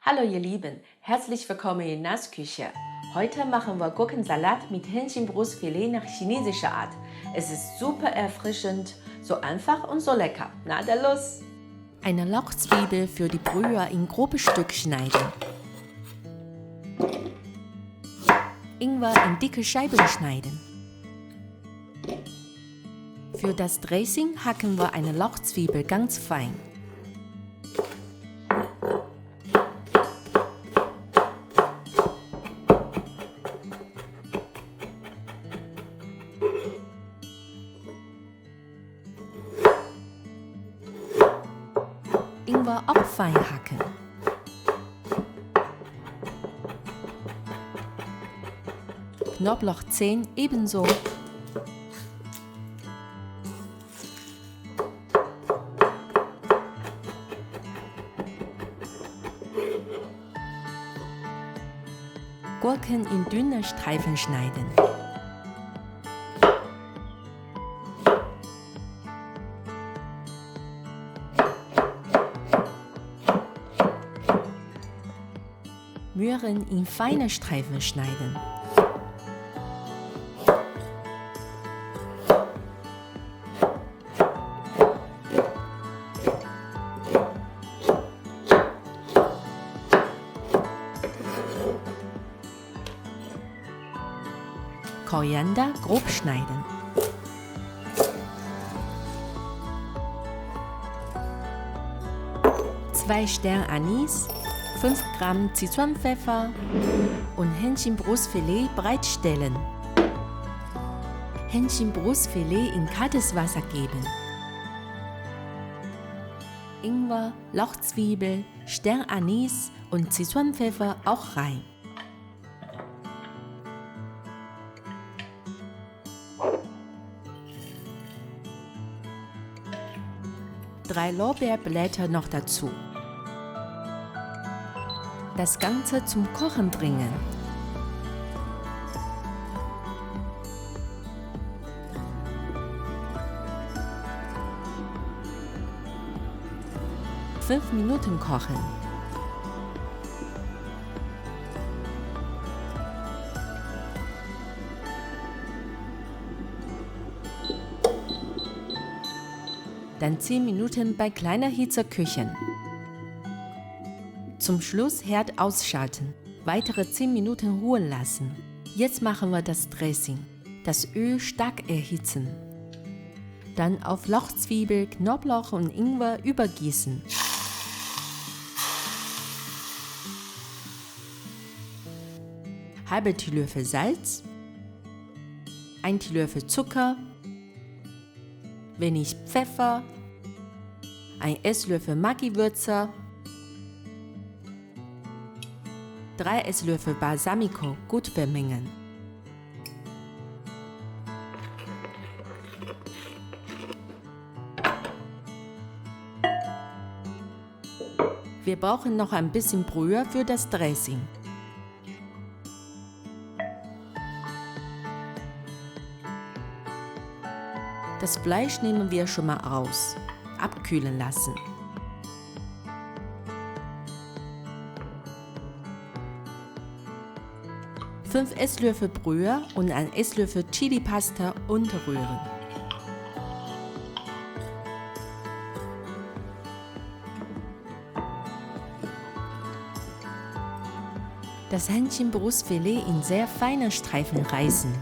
Hallo ihr Lieben, herzlich willkommen in Nassküche. Heute machen wir Gurkensalat mit Hähnchenbrustfilet nach chinesischer Art. Es ist super erfrischend, so einfach und so lecker. Na, dann los! Eine Lauchzwiebel für die Brühe in grobe Stücke schneiden. Ingwer in dicke Scheiben schneiden. Für das Dressing hacken wir eine Lauchzwiebel ganz fein. Ingwer auch fein hacken. Knoblauchzehen ebenso. Gurken in dünne Streifen schneiden. Möhren in feine Streifen schneiden. Koriander grob schneiden. Zwei Sterne Anis, 5 Gramm Sichuanpfeffer und Hähnchenbrustfilet bereitstellen. Hähnchenbrustfilet in kaltes Wasser geben. Ingwer, Lauchzwiebel, Sternanis und Sichuanpfeffer auch rein. Drei Lorbeerblätter noch dazu. Das Ganze zum Kochen bringen. Fünf Minuten kochen. Dann 10 Minuten bei kleiner Hitze köcheln. Zum Schluss Herd ausschalten. Weitere 10 Minuten ruhen lassen. Jetzt machen wir das Dressing. Das Öl stark erhitzen. Dann auf Lauchzwiebel, Knoblauch und Ingwer übergießen. Halbe Teelöffel Salz, 1 Teelöffel Zucker, wenig Pfeffer, 1 Esslöffel Maggi-Würzer, 3 Esslöffel Balsamico gut vermengen. Wir brauchen noch ein bisschen Brühe für das Dressing. Das Fleisch nehmen wir schon mal aus. Abkühlen lassen. Fünf Esslöffel Brühe und 1 Esslöffel Chili-Pasta unterrühren. Das Hähnchenbrustfilet in sehr feine Streifen reißen.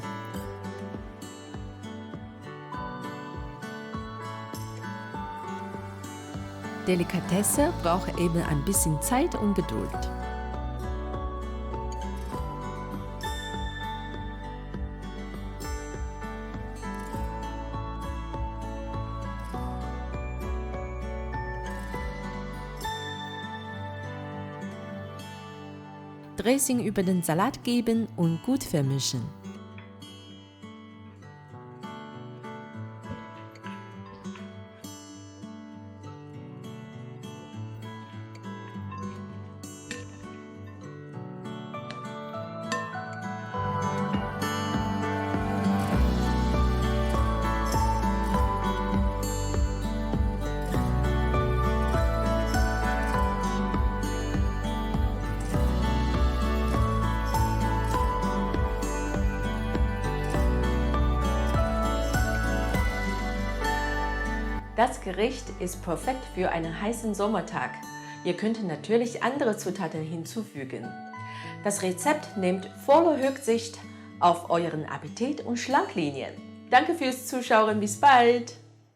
Delikatesse braucht eben ein bisschen Zeit und Geduld. Dressing über den Salat geben und gut vermischen. Das Gericht ist perfekt für einen heißen Sommertag. Ihr könnt natürlich andere Zutaten hinzufügen. Das Rezept nimmt volle Rücksicht auf euren Appetit und Schlanklinien. Danke fürs Zuschauen, bis bald!